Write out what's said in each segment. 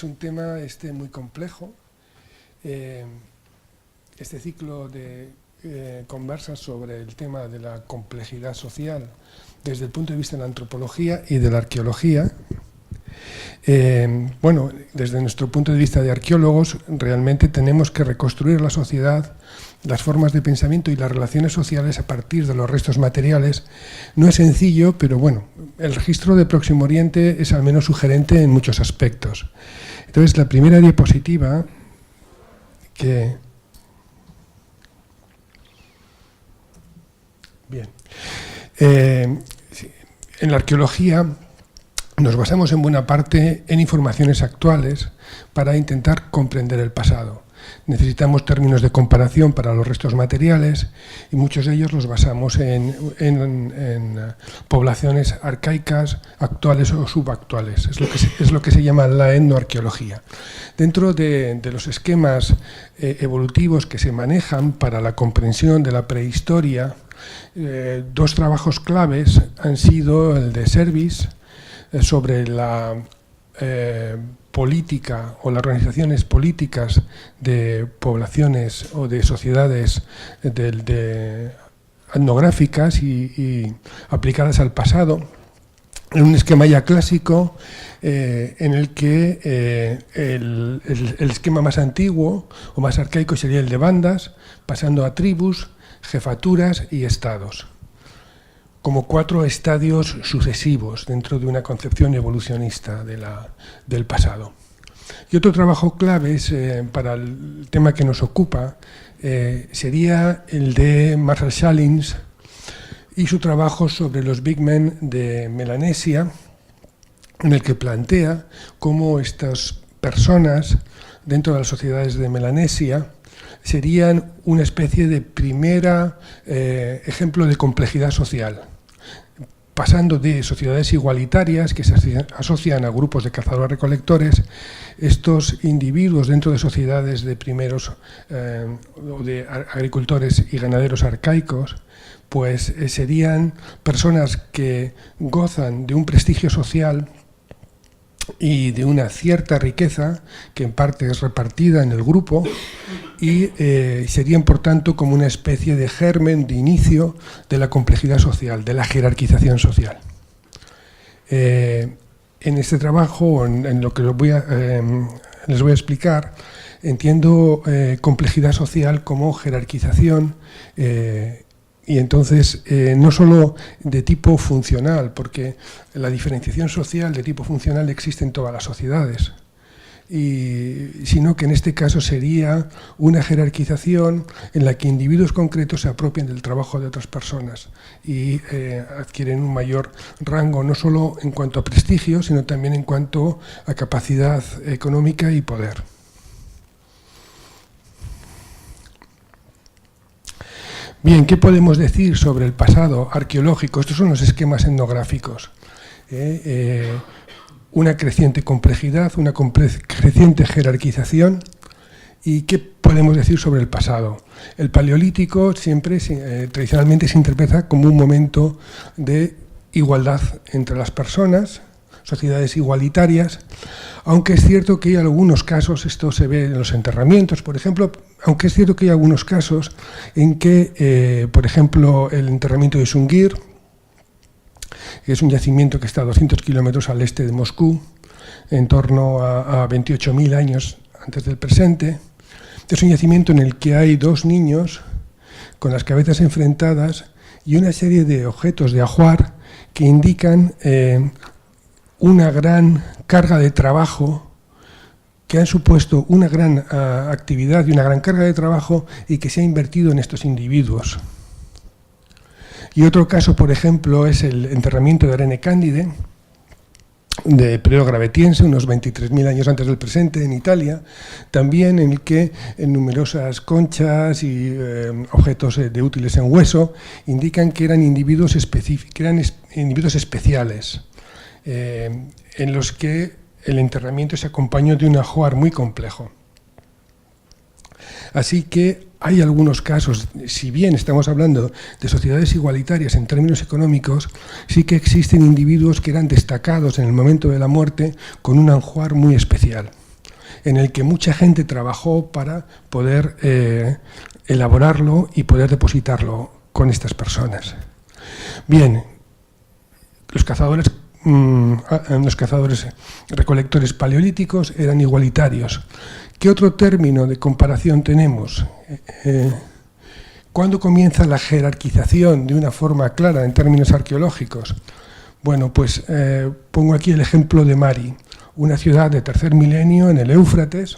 es un tema muy complejo. Este ciclo conversa sobre el tema de la complejidad social desde el punto de vista de la antropología y de la arqueología. Bueno, desde nuestro punto de vista de arqueólogos, realmente tenemos que reconstruir la sociedad, las formas de pensamiento y las relaciones sociales a partir de los restos materiales. No es sencillo, pero bueno, el registro de Próximo Oriente es al menos sugerente en muchos aspectos. Entonces, la primera diapositiva que... Bien. En la arqueología nos basamos en buena parte en informaciones actuales para intentar comprender el pasado. Necesitamos términos de comparación para los restos materiales y muchos de ellos los basamos en poblaciones arcaicas, actuales o subactuales. Es lo que se llama la etnoarqueología. Dentro de los esquemas evolutivos que se manejan para la comprensión de la prehistoria, dos trabajos claves han sido el de Service sobre la política o las organizaciones políticas de poblaciones o de sociedades etnográficas y aplicadas al pasado, en un esquema ya clásico en el que el esquema más antiguo o más arcaico sería el de bandas, pasando a tribus, jefaturas y estados, como 4 estadios sucesivos dentro de una concepción evolucionista del pasado. Y otro trabajo clave para el tema que nos ocupa sería el de Marshall Sahlins y su trabajo sobre los Big Men de Melanesia, en el que plantea cómo estas personas dentro de las sociedades de Melanesia serían una especie de primera ejemplo de complejidad social, pasando de sociedades igualitarias que se asocian a grupos de cazadores-recolectores. Estos individuos dentro de sociedades de primeros o de agricultores y ganaderos arcaicos, pues serían personas que gozan de un prestigio social y de una cierta riqueza que en parte es repartida en el grupo y serían por tanto como una especie de germen, de inicio de la complejidad social, de la jerarquización social. En este trabajo, en lo que les voy a explicar, entiendo complejidad social como jerarquización y entonces no solo de tipo funcional, porque la diferenciación social de tipo funcional existe en todas las sociedades, sino que en este caso sería una jerarquización en la que individuos concretos se apropian del trabajo de otras personas y adquieren un mayor rango, no solo en cuanto a prestigio, sino también en cuanto a capacidad económica y poder. Bien, ¿qué podemos decir sobre el pasado arqueológico? Estos son los esquemas etnográficos. Una creciente complejidad, una creciente jerarquización. ¿Y qué podemos decir sobre el pasado? El Paleolítico siempre, tradicionalmente, se interpreta como un momento de igualdad entre las personas, sociedades igualitarias, aunque es cierto que hay algunos casos, esto se ve en los enterramientos, por ejemplo, aunque es cierto que hay algunos casos en que, por ejemplo, el enterramiento de Sungir, que es un yacimiento que está a 200 kilómetros al este de Moscú, en torno a 28.000 años antes del presente, es un yacimiento en el que hay 2 niños con las cabezas enfrentadas y una serie de objetos de ajuar que indican una gran carga de trabajo, que han supuesto una gran actividad y una gran carga de trabajo y que se ha invertido en estos individuos. Y otro caso, por ejemplo, es el enterramiento de Arene Cándide, de periodo gravetiense, unos 23.000 años antes del presente, en Italia, también en el que en numerosas conchas y objetos de útiles en hueso indican que eran individuos especiales, en los que el enterramiento se acompañó de un ajuar muy complejo. Así que hay algunos casos, si bien estamos hablando de sociedades igualitarias en términos económicos, sí que existen individuos que eran destacados en el momento de la muerte con un ajuar muy especial. en el que mucha gente trabajó para poder elaborarlo y poder depositarlo con estas personas. Bien, los cazadores recolectores paleolíticos eran igualitarios. ¿Qué otro término de comparación tenemos? ¿Cuándo comienza la jerarquización de una forma clara en términos arqueológicos? Bueno, pues pongo aquí el ejemplo de Mari, una ciudad de tercer milenio en el Éufrates.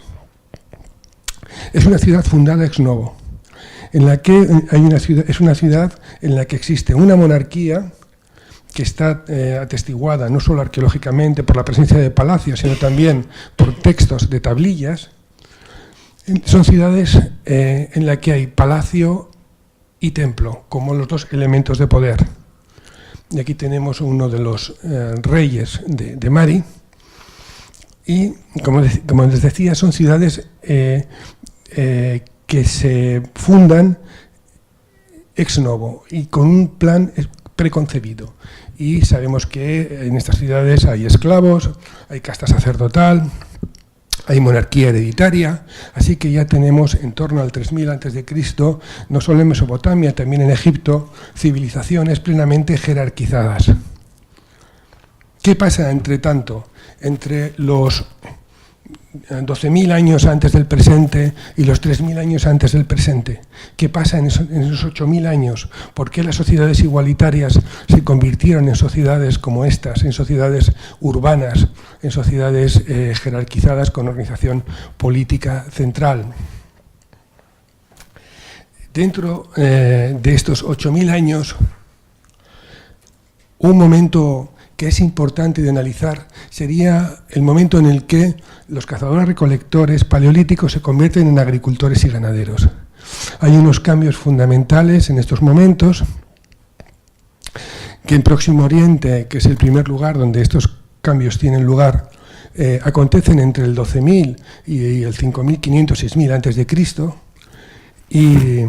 Es una ciudad fundada ex novo, en la que es una ciudad en la que existe una monarquía que está atestiguada no solo arqueológicamente por la presencia de palacios, sino también por textos de tablillas. Son ciudades en las que hay palacio y templo, como los dos elementos de poder. Y aquí tenemos uno de los reyes de Mari. Y, como les decía, son ciudades que se fundan ex novo y con un plan preconcebido. Y sabemos que en estas ciudades hay esclavos, hay casta sacerdotal, hay monarquía hereditaria, así que ya tenemos en torno al 3000 a.C., no solo en Mesopotamia, también en Egipto, civilizaciones plenamente jerarquizadas. ¿Qué pasa, entre tanto, entre los 12.000 años antes del presente y los 3.000 años antes del presente? ¿Qué pasa en esos 8.000 años? ¿Por qué las sociedades igualitarias se convirtieron en sociedades como estas, en sociedades urbanas, en sociedades jerarquizadas con organización política central? Dentro de estos 8.000 años, un momento que es importante de analizar sería el momento en el que los cazadores-recolectores paleolíticos se convierten en agricultores y ganaderos. Hay unos cambios fundamentales en estos momentos, que en Próximo Oriente, que es el primer lugar donde estos cambios tienen lugar, acontecen entre el 12.000 y el 5.500, 6.000 antes de Cristo, y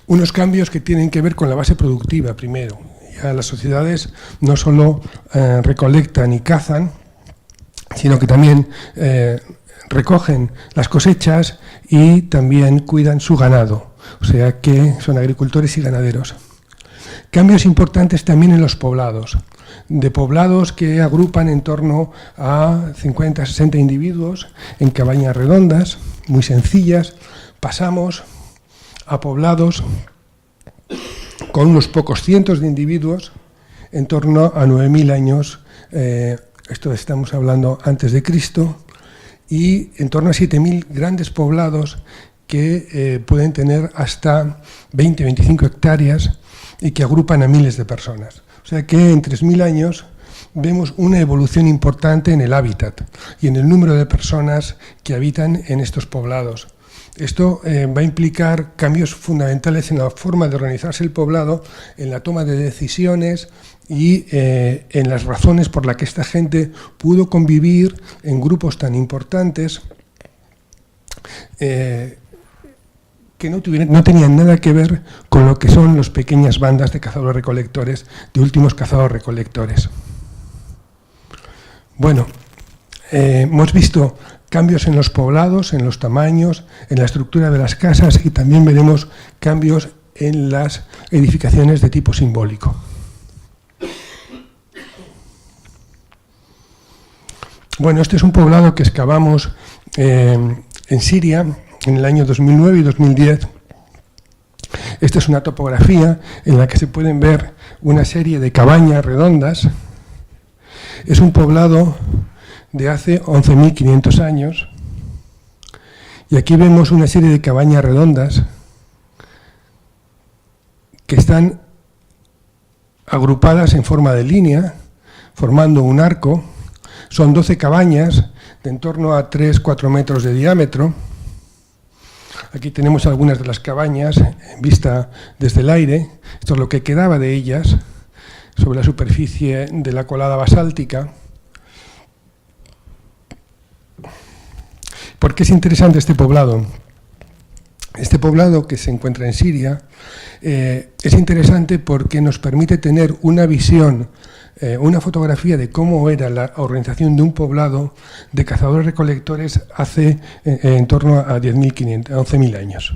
unos cambios que tienen que ver con la base productiva primero. Ya las sociedades no solo recolectan y cazan, sino que también recogen las cosechas y también cuidan su ganado, o sea que son agricultores y ganaderos. Cambios importantes también en los poblados, de poblados que agrupan en torno a 50, 60 individuos en cabañas redondas, muy sencillas. Pasamos a poblados con unos pocos cientos de individuos, en torno a 9.000 años, esto estamos hablando antes de Cristo, y en torno a 7.000 grandes poblados que pueden tener hasta 20-25 hectáreas y que agrupan a miles de personas. O sea que en 3.000 años vemos una evolución importante en el hábitat y en el número de personas que habitan en estos poblados. Esto va a implicar cambios fundamentales en la forma de organizarse el poblado, en la toma de decisiones y en las razones por las que esta gente pudo convivir en grupos tan importantes que no tenían nada que ver con lo que son las pequeñas bandas de cazadores-recolectores, de últimos cazadores-recolectores. Bueno, hemos visto cambios en los poblados, en los tamaños, en la estructura de las casas y también veremos cambios en las edificaciones de tipo simbólico. Bueno, este es un poblado que excavamos en Siria en el año 2009 y 2010. Esta es una topografía en la que se pueden ver una serie de cabañas redondas. Es un poblado de hace 11.500 años. Y aquí vemos una serie de cabañas redondas que están agrupadas en forma de línea, formando un arco. Son 12 cabañas de en torno a 3-4 metros de diámetro. Aquí tenemos algunas de las cabañas vista desde el aire. Esto es lo que quedaba de ellas sobre la superficie de la colada basáltica. ¿Por qué es interesante este poblado? Este poblado, que se encuentra en Siria, es interesante porque nos permite tener una visión, una fotografía de cómo era la organización de un poblado de cazadores-recolectores hace en torno a 10.500, a 11.000 años.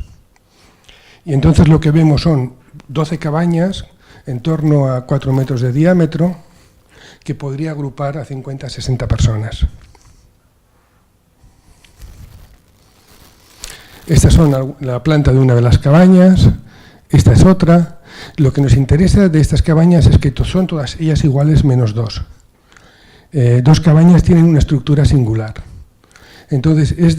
Y entonces lo que vemos son 12 cabañas en torno a 4 metros de diámetro que podría agrupar a 50 a 60 personas. Estas son la planta de una de las cabañas, esta es otra. Lo que nos interesa de estas cabañas es que son todas ellas iguales menos dos. Dos cabañas tienen una estructura singular. Entonces, es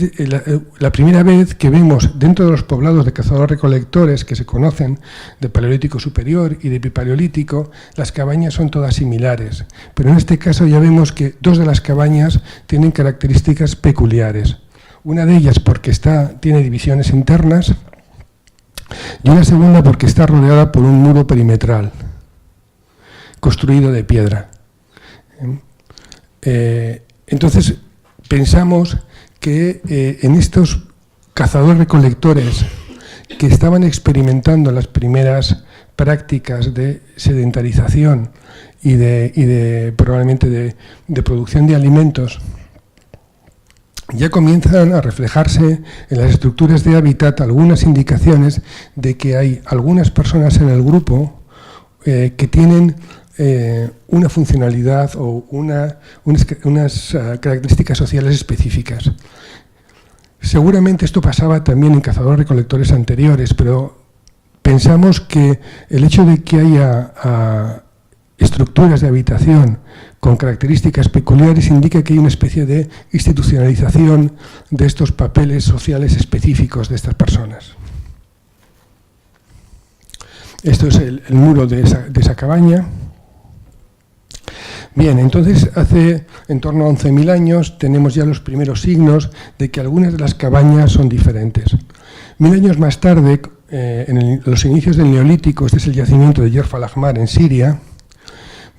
la primera vez que vemos dentro de los poblados de cazadores-recolectores que se conocen de Paleolítico Superior y de Epipaleolítico, las cabañas son todas similares. Pero en este caso ya vemos que dos de las cabañas tienen características peculiares. Una de ellas porque tiene divisiones internas y una segunda porque está rodeada por un muro perimetral construido de piedra. Entonces, pensamos que en estos cazadores-recolectores que estaban experimentando las primeras prácticas de sedentarización y probablemente de producción de alimentos, ya comienzan a reflejarse en las estructuras de hábitat algunas indicaciones de que hay algunas personas en el grupo que tienen una funcionalidad o unas características sociales específicas. Seguramente esto pasaba también en cazadores-recolectores anteriores, pero pensamos que el hecho de que haya estructuras de habitación con características peculiares indica que hay una especie de institucionalización de estos papeles sociales específicos de estas personas. Esto es el muro de esa cabaña. Bien, entonces hace en torno a 11.000 años tenemos ya los primeros signos de que algunas de las cabañas son diferentes. 1000 años más tarde, en los inicios del Neolítico, este es el yacimiento de Yerf al-Ahmar en Siria,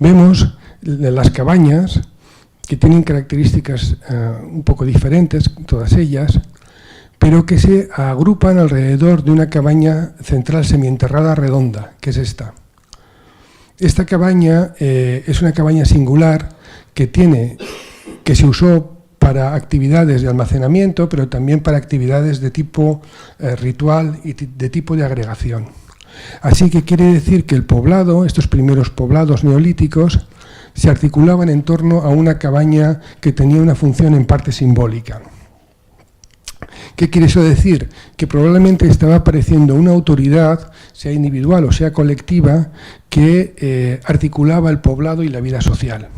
vemos las cabañas que tienen características un poco diferentes, todas ellas, pero que se agrupan alrededor de una cabaña central semienterrada redonda, que es esta. Esta cabaña es una cabaña singular que se usó para actividades de almacenamiento, pero también para actividades de tipo ritual y de tipo de agregación. Así que quiere decir que el poblado, estos primeros poblados neolíticos, se articulaban en torno a una cabaña que tenía una función en parte simbólica. ¿Qué quiere eso decir? Que probablemente estaba apareciendo una autoridad, sea individual o sea colectiva, que articulaba el poblado y la vida social.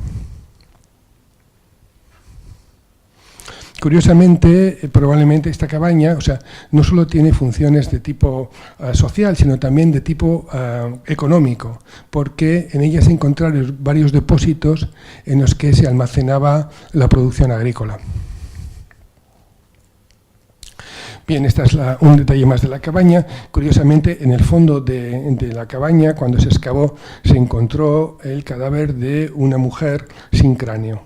Curiosamente, probablemente esta cabaña, no solo tiene funciones de tipo social, sino también de tipo económico, porque en ella se encontraron varios depósitos en los que se almacenaba la producción agrícola. Bien, este es un detalle más de la cabaña. Curiosamente, en el fondo de la cabaña, cuando se excavó, se encontró el cadáver de una mujer sin cráneo,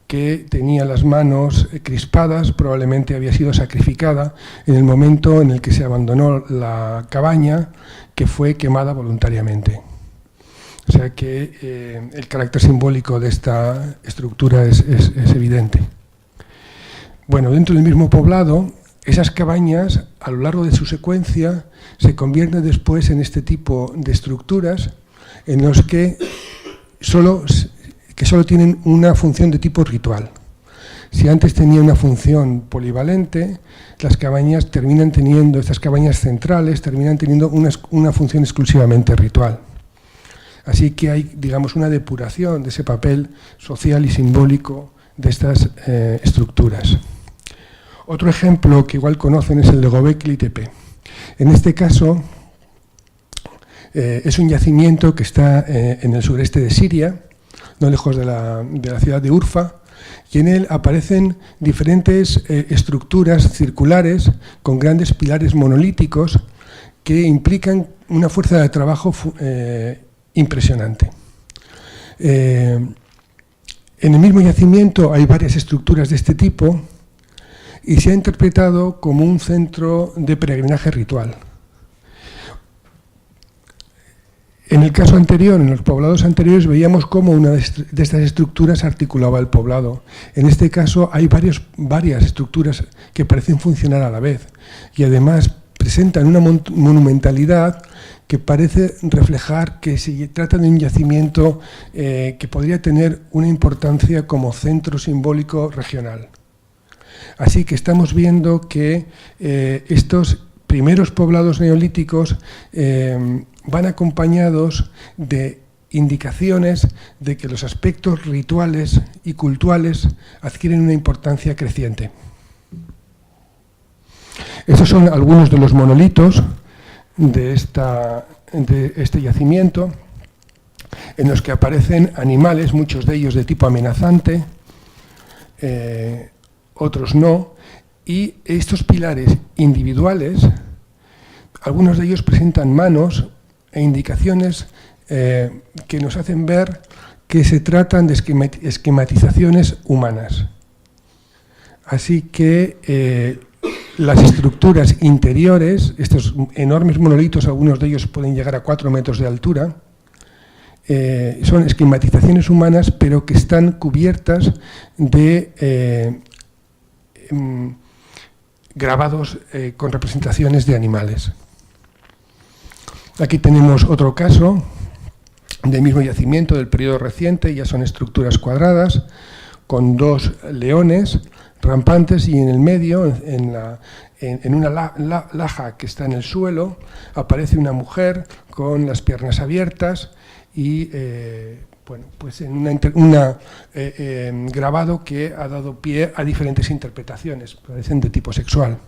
que tenía las manos crispadas, probablemente había sido sacrificada en el momento en el que se abandonó la cabaña, que fue quemada voluntariamente. O sea que el carácter simbólico de esta estructura es evidente. Bueno, dentro del mismo poblado, esas cabañas, a lo largo de su secuencia, se convierten después en este tipo de estructuras en los que solo tienen una función de tipo ritual. Si antes tenía una función polivalente, las cabañas estas cabañas centrales terminan teniendo una función exclusivamente ritual. Así que hay, digamos, una depuración de ese papel social y simbólico de estas estructuras. Otro ejemplo que igual conocen es el de Göbekli Tepe. En este caso, es un yacimiento que está en el sureste de Siria, no lejos de la ciudad de Urfa, y en él aparecen diferentes estructuras circulares con grandes pilares monolíticos que implican una fuerza de trabajo impresionante. En el mismo yacimiento hay varias estructuras de este tipo, y se ha interpretado como un centro de peregrinaje ritual. En el caso anterior, en los poblados anteriores, veíamos cómo una de estas estructuras articulaba el poblado. En este caso hay varias estructuras que parecen funcionar a la vez y además presentan una monumentalidad que parece reflejar que se trata de un yacimiento que podría tener una importancia como centro simbólico regional. Así que estamos viendo que estos primeros poblados neolíticos van acompañados de indicaciones de que los aspectos rituales y cultuales adquieren una importancia creciente. Estos son algunos de los monolitos de este yacimiento, en los que aparecen animales, muchos de ellos de tipo amenazante, otros no, y estos pilares individuales, algunos de ellos presentan manos e indicaciones que nos hacen ver que se tratan de esquematizaciones humanas. Así que las estructuras interiores, estos enormes monolitos, algunos de ellos pueden llegar a 4 metros de altura, son esquematizaciones humanas, pero que están cubiertas de grabados con representaciones de animales. Aquí tenemos otro caso del mismo yacimiento del periodo reciente, ya son estructuras cuadradas, con 2 leones rampantes y en el medio, en una laja que está en el suelo, aparece una mujer con las piernas abiertas y bueno, pues en un grabado que ha dado pie a diferentes interpretaciones, parecen de tipo sexual.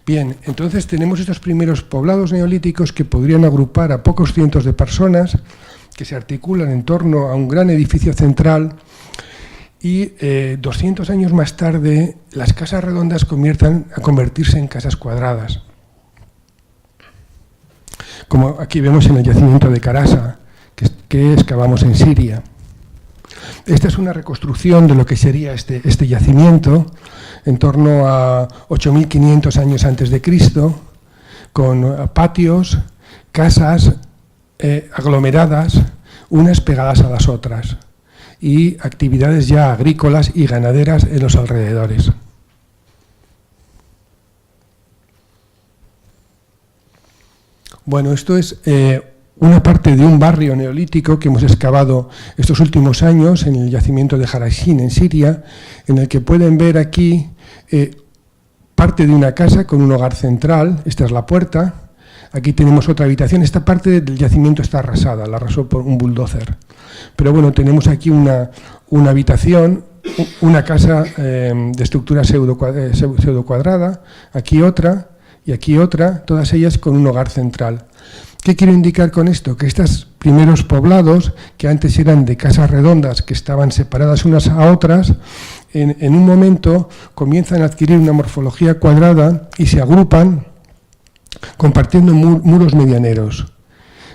Bien, entonces tenemos estos primeros poblados neolíticos que podrían agrupar a pocos cientos de personas que se articulan en torno a un gran edificio central y 200 años más tarde las casas redondas comienzan a convertirse en casas cuadradas. Como aquí vemos en el yacimiento de Karasa, que excavamos en Siria. Esta es una reconstrucción de lo que sería este yacimiento en torno a 8.500 años antes de Cristo, con patios, casas aglomeradas, unas pegadas a las otras, y actividades ya agrícolas y ganaderas en los alrededores. Bueno, esto es una parte de un barrio neolítico que hemos excavado estos últimos años en el yacimiento de Harashin, en Siria, en el que pueden ver aquí parte de una casa con un hogar central. Esta es la puerta. Aquí tenemos otra habitación. Esta parte del yacimiento está arrasada, la arrasó por un bulldozer. Pero bueno, tenemos aquí una habitación, una casa de estructura pseudo cuadrada, aquí otra y aquí otra, todas ellas con un hogar central. ¿Qué quiero indicar con esto? Que estos primeros poblados, que antes eran de casas redondas que estaban separadas unas a otras, en un momento comienzan a adquirir una morfología cuadrada y se agrupan compartiendo muros medianeros.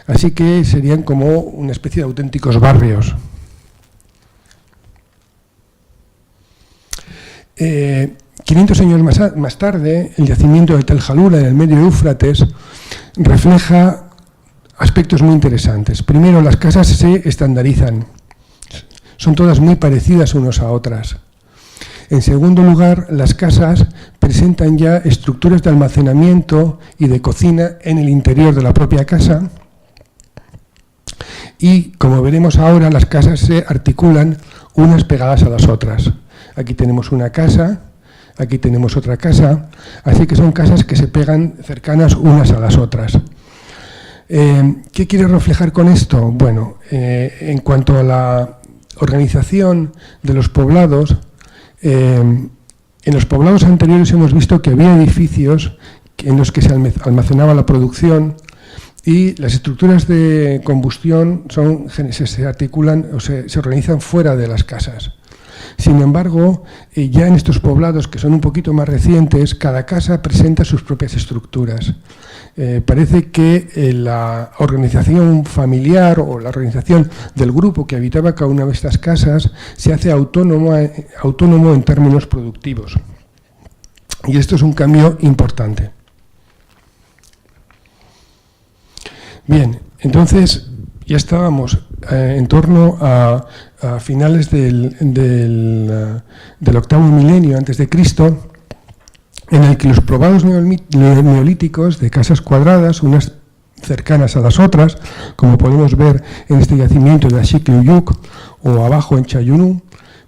Así que serían como una especie de auténticos barrios. 500 años más tarde, el yacimiento de Tel Halula, en el medio de Éufrates, refleja aspectos muy interesantes. Primero, las casas se estandarizan. Son todas muy parecidas unas a otras. En segundo lugar, las casas presentan ya estructuras de almacenamiento y de cocina en el interior de la propia casa. Y, como veremos ahora, las casas se articulan unas pegadas a las otras. Aquí tenemos una casa, aquí tenemos otra casa, así que son casas que se pegan cercanas unas a las otras. ¿Qué quiere reflejar con esto? Bueno, en cuanto a la organización de los poblados, en los poblados anteriores hemos visto que había edificios en los que se almacenaba la producción y las estructuras de combustión se articulan o se organizan fuera de las casas. Sin embargo, ya en estos poblados que son un poquito más recientes, cada casa presenta sus propias estructuras. Parece que la organización familiar o la organización del grupo que habitaba cada una de estas casas se hace autónomo en términos productivos. Y esto es un cambio importante. Bien, entonces ya estábamos en torno a finales del octavo milenio antes de Cristo, en el que los poblados neolíticos de casas cuadradas, unas cercanas a las otras, como podemos ver en este yacimiento de Ashik-Luyuk o abajo en Chayunú,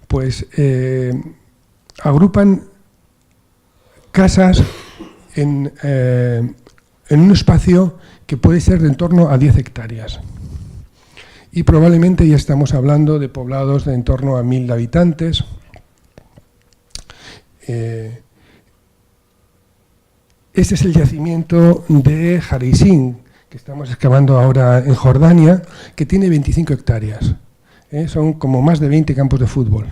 pues agrupan casas en un espacio que puede ser de en torno a 10 hectáreas. Y probablemente ya estamos hablando de poblados de en torno a 1000 habitantes. Este es el yacimiento de Jarisin, que estamos excavando ahora en Jordania, que tiene 25 hectáreas. Son como más de 20 campos de fútbol.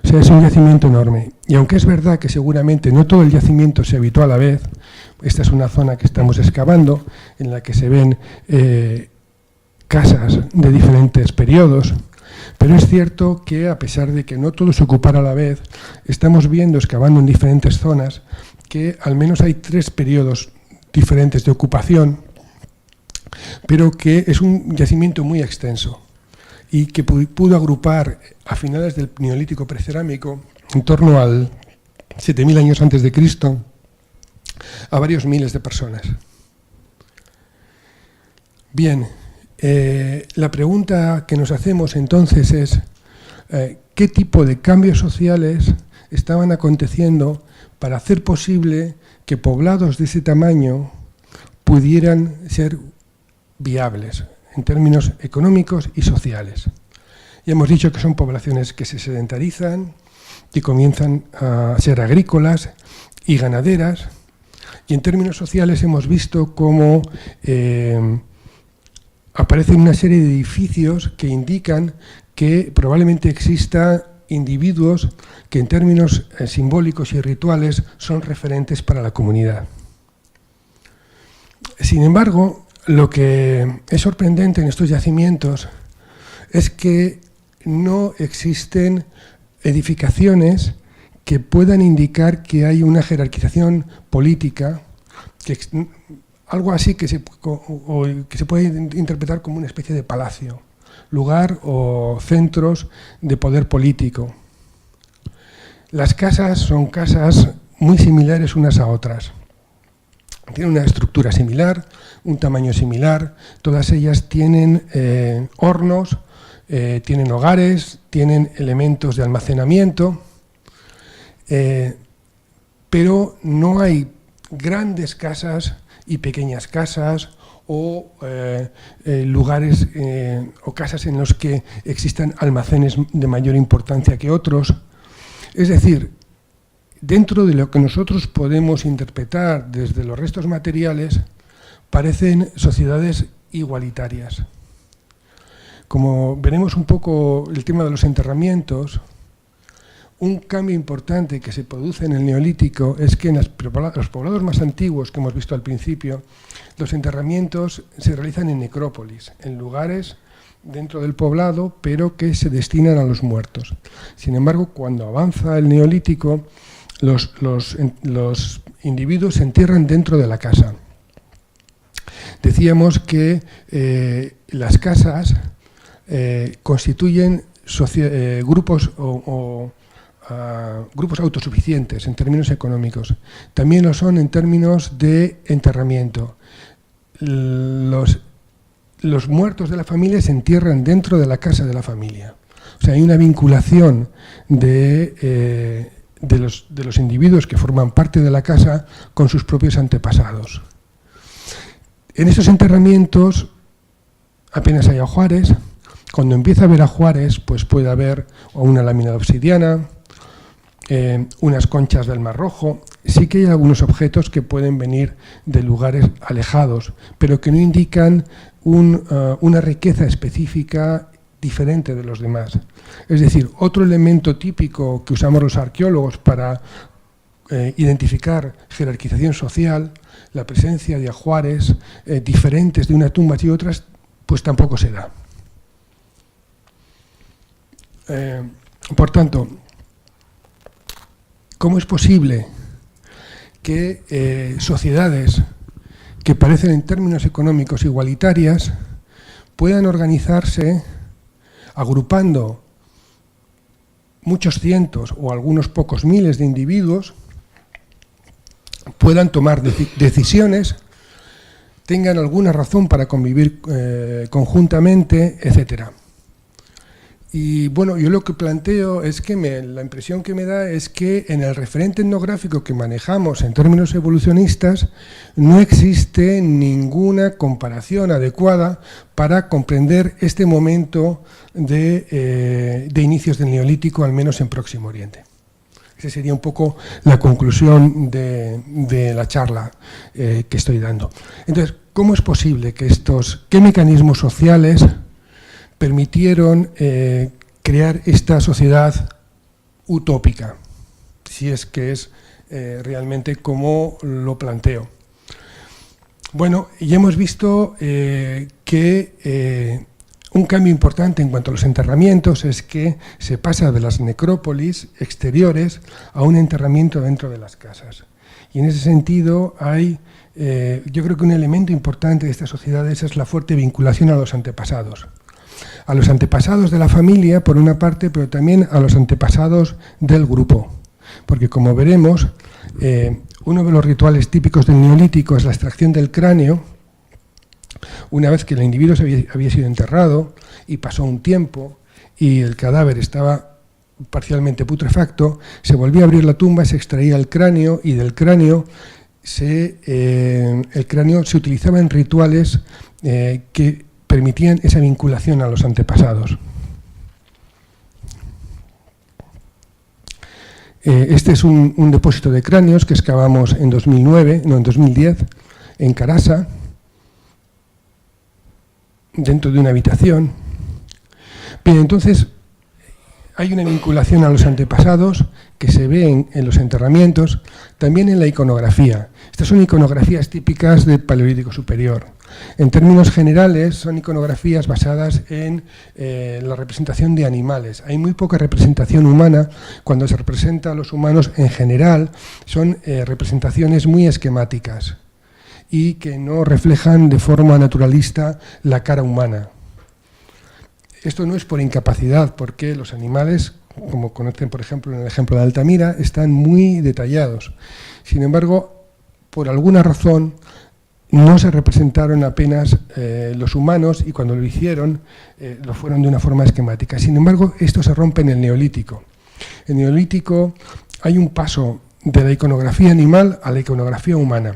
O sea, es un yacimiento enorme. Y aunque es verdad que seguramente no todo el yacimiento se habitó a la vez, esta es una zona que estamos excavando, en la que se ven casas de diferentes periodos, pero es cierto que a pesar de que no todo se ocupara a la vez, estamos viendo, excavando en diferentes zonas, que al menos hay 3 periodos diferentes de ocupación, pero que es un yacimiento muy extenso y que pudo agrupar a finales del Neolítico precerámico, en torno al 7000 años antes de Cristo, a varios miles de personas. Bien, la pregunta que nos hacemos entonces es ¿qué tipo de cambios sociales estaban aconteciendo para hacer posible que poblados de ese tamaño pudieran ser viables en términos económicos y sociales? Ya hemos dicho que son poblaciones que se sedentarizan, que comienzan a ser agrícolas y ganaderas, y en términos sociales hemos visto cómo aparecen una serie de edificios que indican que probablemente exista individuos que en términos simbólicos y rituales son referentes para la comunidad. Sin embargo, lo que es sorprendente en estos yacimientos es que no existen edificaciones que puedan indicar que hay una jerarquización política, algo así que se puede interpretar como una especie de palacio, lugar o centros de poder político. Las casas son casas muy similares unas a otras. Tienen una estructura similar, un tamaño similar, todas ellas tienen hornos, tienen hogares, tienen elementos de almacenamiento, pero no hay grandes casas y pequeñas casas o lugares o casas en los que existan almacenes de mayor importancia que otros. Es decir, dentro de lo que nosotros podemos interpretar desde los restos materiales, parecen sociedades igualitarias. Como veremos un poco el tema de los enterramientos, un cambio importante que se produce en el Neolítico es que en los poblados más antiguos que hemos visto al principio, los enterramientos se realizan en necrópolis, en lugares dentro del poblado, pero que se destinan a los muertos. Sin embargo, cuando avanza el Neolítico, los individuos se entierran dentro de la casa. Decíamos que las casas constituyen grupos grupos autosuficientes en términos económicos. También lo son en términos de enterramiento. Los muertos de la familia se entierran dentro de la casa de la familia. O sea, hay una vinculación de los individuos que forman parte de la casa con sus propios antepasados. En esos enterramientos apenas hay ajuares. Cuando empieza a haber ajuares, pues puede haber una lámina de obsidiana, unas conchas del Mar Rojo. Sí que hay algunos objetos que pueden venir de lugares alejados, pero que no indican una riqueza específica diferente de los demás. Es decir, otro elemento típico que usamos los arqueólogos para identificar jerarquización social, la presencia de ajuares diferentes de unas tumbas y otras, pues tampoco se da. Por tanto, ¿cómo es posible que sociedades que parecen en términos económicos igualitarias puedan organizarse agrupando muchos cientos o algunos pocos miles de individuos, puedan tomar decisiones, tengan alguna razón para convivir conjuntamente, etcétera? Y bueno, yo lo que planteo es que la impresión que me da es que en el referente etnográfico que manejamos en términos evolucionistas no existe ninguna comparación adecuada para comprender este momento de inicios del Neolítico, al menos en Próximo Oriente. Esa sería un poco la conclusión de la charla que estoy dando. Entonces, ¿cómo es posible que qué mecanismos sociales permitieron crear esta sociedad utópica, si es que es realmente como lo planteo? Bueno, ya hemos visto que un cambio importante en cuanto a los enterramientos es que se pasa de las necrópolis exteriores a un enterramiento dentro de las casas. Y en ese sentido hay, yo creo que un elemento importante de estas sociedades es la fuerte vinculación a los antepasados. A los antepasados de la familia, por una parte, pero también a los antepasados del grupo. Porque, como veremos, uno de los rituales típicos del Neolítico es la extracción del cráneo. Una vez que el individuo había sido enterrado y pasó un tiempo y el cadáver estaba parcialmente putrefacto, se volvía a abrir la tumba, se extraía el cráneo y del cráneo el cráneo se utilizaba en rituales que permitían esa vinculación a los antepasados. Este es un depósito de cráneos que excavamos en 2010, en Carasa, dentro de una habitación. Bien, entonces hay una vinculación a los antepasados que se ve en los enterramientos, también en la iconografía. Estas son iconografías típicas del Paleolítico Superior. En términos generales, son iconografías basadas en la representación de animales. Hay muy poca representación humana. Cuando se representa a los humanos, en general, son representaciones muy esquemáticas y que no reflejan de forma naturalista la cara humana. Esto no es por incapacidad, porque los animales, como conocen por ejemplo en el ejemplo de Altamira, están muy detallados. Sin embargo, por alguna razón, no se representaron apenas los humanos y cuando lo hicieron, lo fueron de una forma esquemática. Sin embargo, esto se rompe en el Neolítico. En el Neolítico hay un paso de la iconografía animal a la iconografía humana.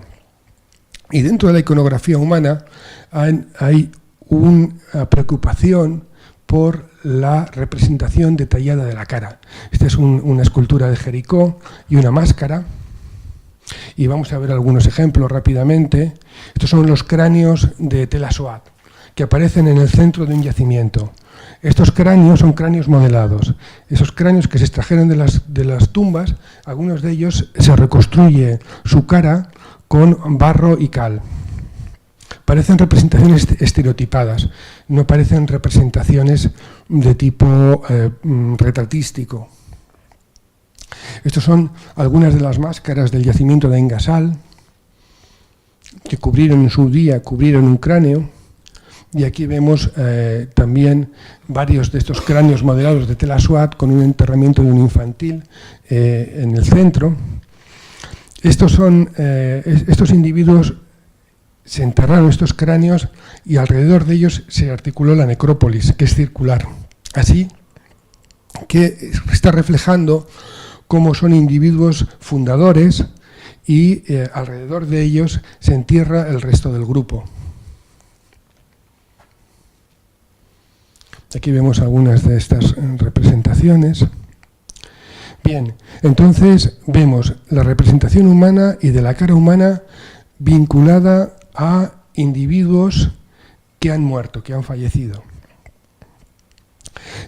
Y dentro de la iconografía humana hay una preocupación por la representación detallada de la cara. Esta es una escultura de Jericó y una máscara. Y vamos a ver algunos ejemplos rápidamente. Estos son los cráneos de Tel Aswad, que aparecen en el centro de un yacimiento. Estos cráneos son cráneos modelados. Esos cráneos que se extrajeron de las tumbas, algunos de ellos se reconstruye su cara con barro y cal. Parecen representaciones estereotipadas, no parecen representaciones de tipo retratístico. Estas son algunas de las máscaras del yacimiento de Engasal, que en su día cubrieron un cráneo, y aquí vemos también varios de estos cráneos modelados de Tel Aswad con un enterramiento de un infantil en el centro. Estos individuos se enterraron estos cráneos y alrededor de ellos se articuló la necrópolis, que es circular. Así que está reflejando cómo son individuos fundadores y alrededor de ellos se entierra el resto del grupo. Aquí vemos algunas de estas representaciones. Bien, entonces vemos la representación humana y de la cara humana vinculada a individuos que han muerto, que han fallecido.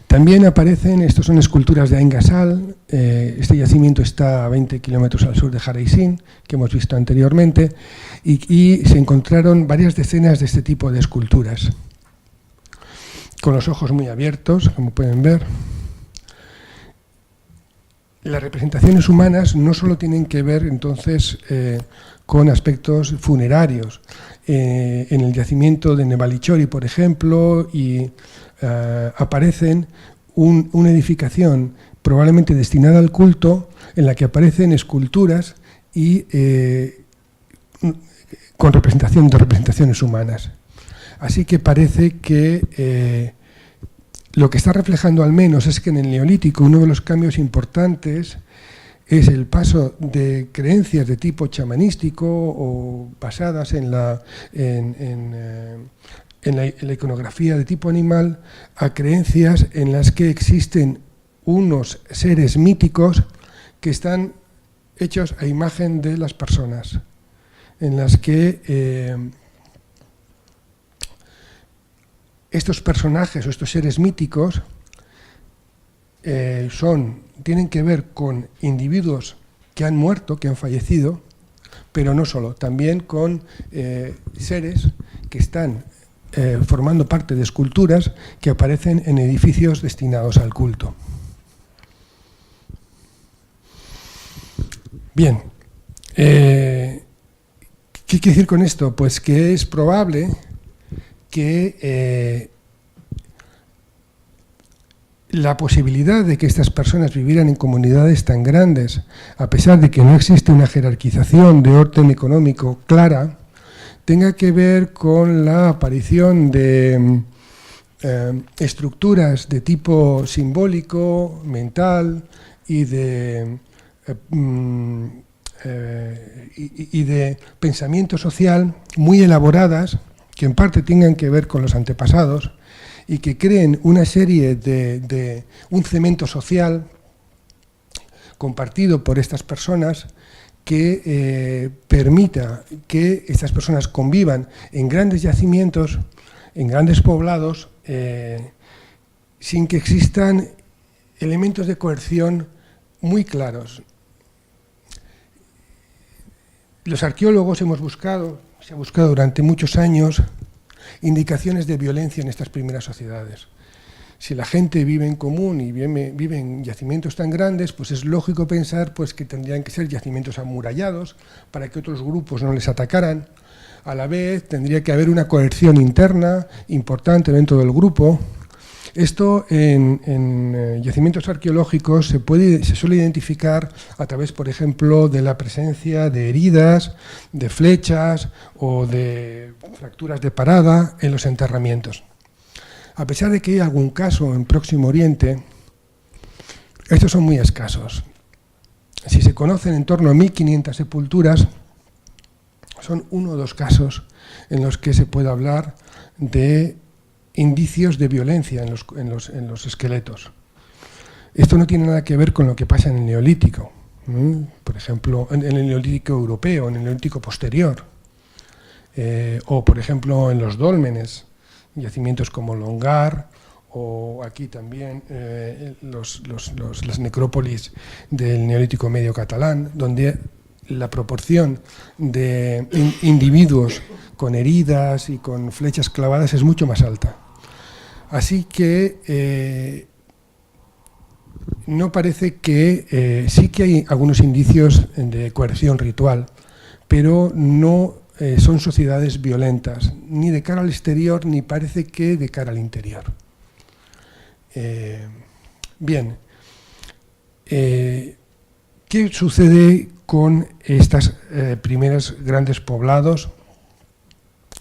También aparecen, estos son esculturas de Ain Ghazal, este yacimiento está a 20 kilómetros al sur de Jaraisin, que hemos visto anteriormente, y se encontraron varias decenas de este tipo de esculturas, con los ojos muy abiertos, como pueden ver. Las representaciones humanas no solo tienen que ver entonces con aspectos funerarios. En el yacimiento de Nevalichori, por ejemplo, aparecen una edificación probablemente destinada al culto, en la que aparecen esculturas y con representaciones humanas. Así que parece que lo que está reflejando al menos es que en el Neolítico uno de los cambios importantes es el paso de creencias de tipo chamanístico o basadas en la iconografía de tipo animal a creencias en las que existen unos seres míticos que están hechos a imagen de las personas, en las que estos personajes o estos seres míticos tienen que ver con individuos que han muerto, que han fallecido, pero no solo, también con seres que están formando parte de esculturas que aparecen en edificios destinados al culto. Bien, ¿qué quiere decir con esto? Pues que es probable que la posibilidad de que estas personas vivieran en comunidades tan grandes, a pesar de que no existe una jerarquización de orden económico clara, tenga que ver con la aparición de estructuras de tipo simbólico, mental y de pensamiento social muy elaboradas, que en parte tengan que ver con los antepasados y que creen una serie de un cemento social compartido por estas personas que permita que estas personas convivan en grandes yacimientos, en grandes poblados, sin que existan elementos de coerción muy claros. Los arqueólogos se ha buscado durante muchos años indicaciones de violencia en estas primeras sociedades. Si la gente vive en común y vive en yacimientos tan grandes, pues es lógico pensar pues, que tendrían que ser yacimientos amurallados para que otros grupos no les atacaran. A la vez tendría que haber una coerción interna importante dentro del grupo. Esto en yacimientos arqueológicos se suele identificar a través, por ejemplo, de la presencia de heridas, de flechas o de fracturas de parada en los enterramientos. A pesar de que hay algún caso en Próximo Oriente, estos son muy escasos. Si se conocen en torno a 1.500 sepulturas, son 1 o 2 casos en los que se puede hablar de indicios de violencia en los esqueletos. Esto no tiene nada que ver con lo que pasa en el Neolítico, por ejemplo, en el Neolítico europeo, en el Neolítico posterior, o por ejemplo en los dólmenes, yacimientos como Longar, o aquí también las necrópolis del Neolítico medio catalán, donde la proporción de individuos con heridas y con flechas clavadas es mucho más alta. Así que no parece que sí que hay algunos indicios de coerción ritual, pero no son sociedades violentas, ni de cara al exterior, ni parece que de cara al interior. Bien, ¿qué sucede con estos primeros grandes poblados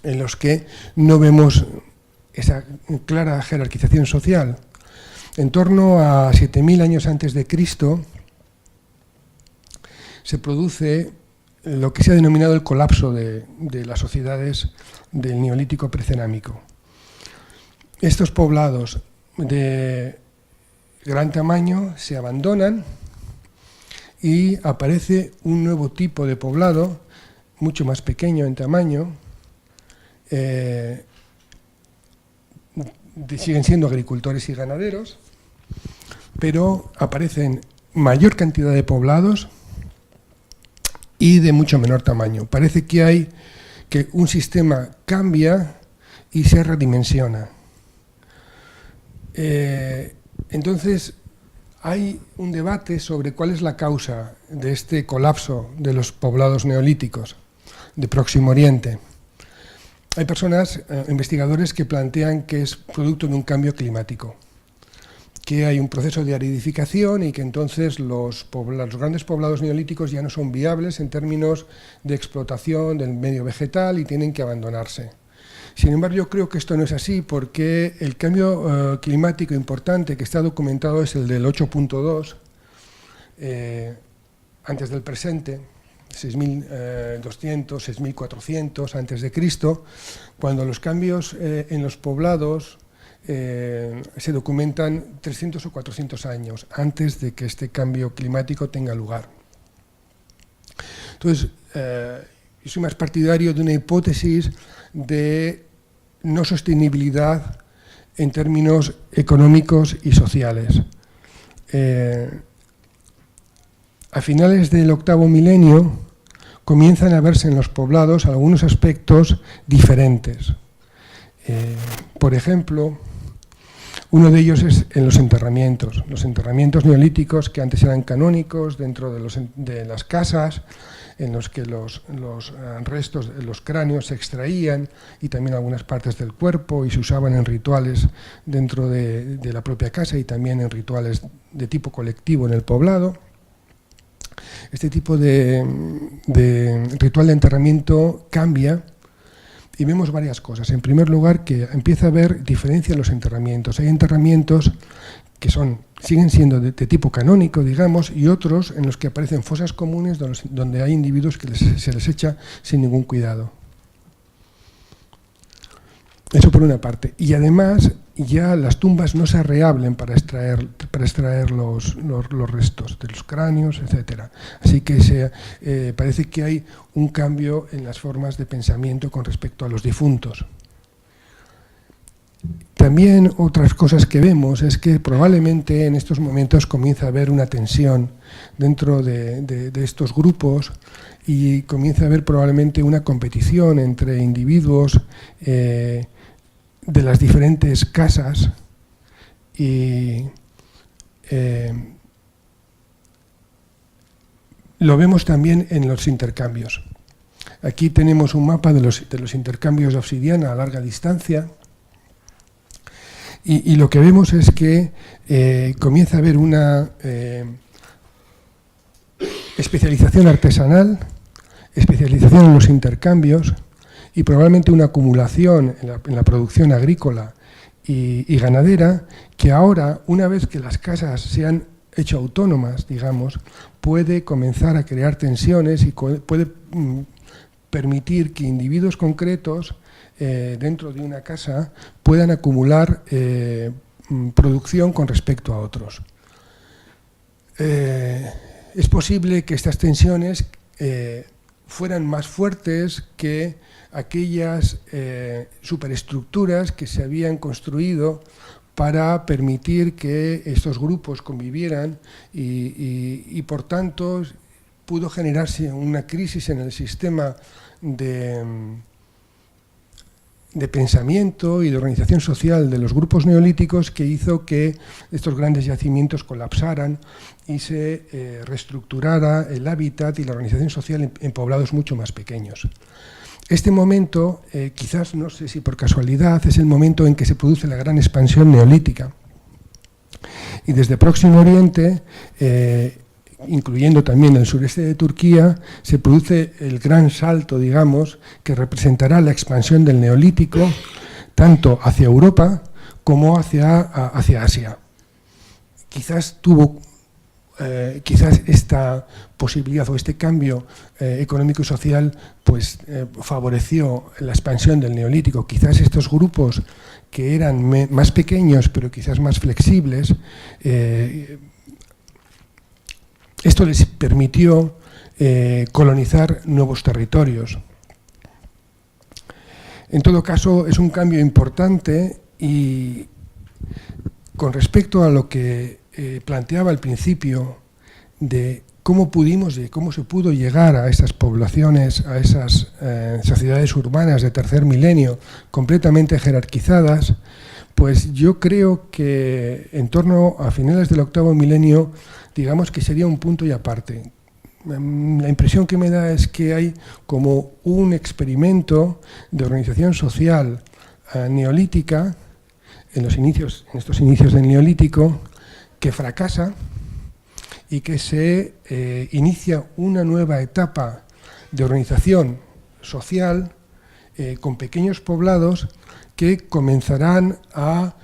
en los que no vemos esa clara jerarquización social? En torno a 7.000 años antes de Cristo se produce lo que se ha denominado el colapso de las sociedades del Neolítico precerámico. Estos poblados de gran tamaño se abandonan y aparece un nuevo tipo de poblado, mucho más pequeño en tamaño, siguen siendo agricultores y ganaderos, pero aparecen mayor cantidad de poblados y de mucho menor tamaño. Parece que un sistema cambia y se redimensiona. Entonces, hay un debate sobre cuál es la causa de este colapso de los poblados neolíticos de Próximo Oriente. Hay personas, investigadores, que plantean que es producto de un cambio climático, que hay un proceso de aridificación y que entonces los grandes poblados neolíticos ya no son viables en términos de explotación del medio vegetal y tienen que abandonarse. Sin embargo, yo creo que esto no es así, porque el cambio climático importante que está documentado es el del 8.2, antes del presente, 6.200, 6.400 antes de Cristo, cuando los cambios en los poblados se documentan 300 o 400 años antes de que este cambio climático tenga lugar. Entonces, yo soy más partidario de una hipótesis de no sostenibilidad en términos económicos y sociales. A finales del octavo milenio comienzan a verse en los poblados algunos aspectos diferentes. Por ejemplo, uno de ellos es en los enterramientos neolíticos que antes eran canónicos dentro de las casas, en los que los restos, los cráneos se extraían y también algunas partes del cuerpo y se usaban en rituales dentro de la propia casa y también en rituales de tipo colectivo en el poblado. Este tipo de ritual de enterramiento cambia y vemos varias cosas. En primer lugar, que empieza a haber diferencia en los enterramientos. Hay enterramientos que siguen siendo de tipo canónico, digamos, y otros en los que aparecen fosas comunes donde hay individuos que se les echa sin ningún cuidado. Eso por una parte. Y además, ya las tumbas no se arreablen para extraer los restos de los cráneos, etc. Así que parece que hay un cambio en las formas de pensamiento con respecto a los difuntos. También otras cosas que vemos es que probablemente en estos momentos comienza a haber una tensión dentro de estos grupos y comienza a haber probablemente una competición entre individuos de las diferentes casas y lo vemos también en los intercambios. Aquí tenemos un mapa de los intercambios de obsidiana a larga distancia. Y lo que vemos es que comienza a haber una especialización artesanal, especialización en los intercambios y probablemente una acumulación en la producción agrícola y ganadera, que ahora, una vez que las casas se han hecho autónomas, digamos, puede comenzar a crear tensiones y puede permitir que individuos concretos dentro de una casa puedan acumular producción con respecto a otros. Es posible que estas tensiones fueran más fuertes que aquellas superestructuras que se habían construido para permitir que estos grupos convivieran y por tanto pudo generarse una crisis en el sistema de pensamiento y de organización social de los grupos neolíticos que hizo que estos grandes yacimientos colapsaran y se reestructurara el hábitat y la organización social en poblados mucho más pequeños. Este momento, quizás, no sé si por casualidad, es el momento en que se produce la gran expansión neolítica. Y desde Próximo Oriente, incluyendo también el sureste de Turquía, se produce el gran salto, digamos, que representará la expansión del neolítico tanto hacia Europa como hacia Asia. Quizás esta posibilidad o este cambio económico y social pues, favoreció la expansión del neolítico. Quizás estos grupos que eran más pequeños pero quizás más flexibles, esto les permitió colonizar nuevos territorios. En todo caso, es un cambio importante Y con respecto a lo que planteaba al principio de cómo se pudo llegar a esas poblaciones, a esas sociedades urbanas de tercer milenio completamente jerarquizadas, pues yo creo que en torno a finales del octavo milenio, digamos que sería un punto y aparte. La impresión que me da es que hay como un experimento de organización social neolítica en estos inicios del neolítico, que fracasa y que se inicia una nueva etapa de organización social con pequeños poblados que comenzarán a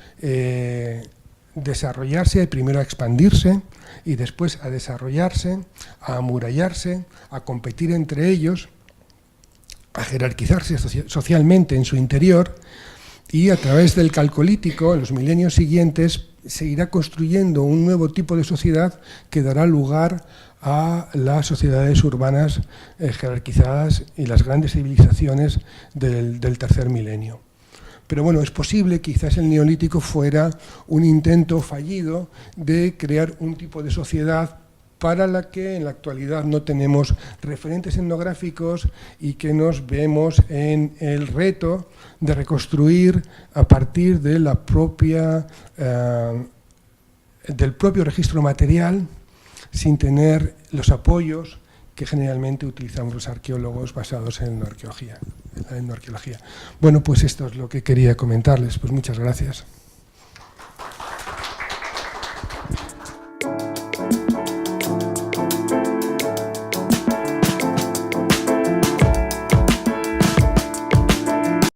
desarrollarse, primero a expandirse y después a desarrollarse, a amurallarse, a competir entre ellos, a jerarquizarse socialmente en su interior, y a través del calcolítico, en los milenios siguientes, se irá construyendo un nuevo tipo de sociedad que dará lugar a las sociedades urbanas jerarquizadas y las grandes civilizaciones del tercer milenio. Pero bueno, es posible, quizás el neolítico fuera un intento fallido de crear un tipo de sociedad para la que en la actualidad no tenemos referentes etnográficos y que nos vemos en el reto de reconstruir a partir de la del propio registro material, sin tener los apoyos que generalmente utilizamos los arqueólogos basados en la etnoarqueología. Bueno, pues esto es lo que quería comentarles. Pues muchas gracias.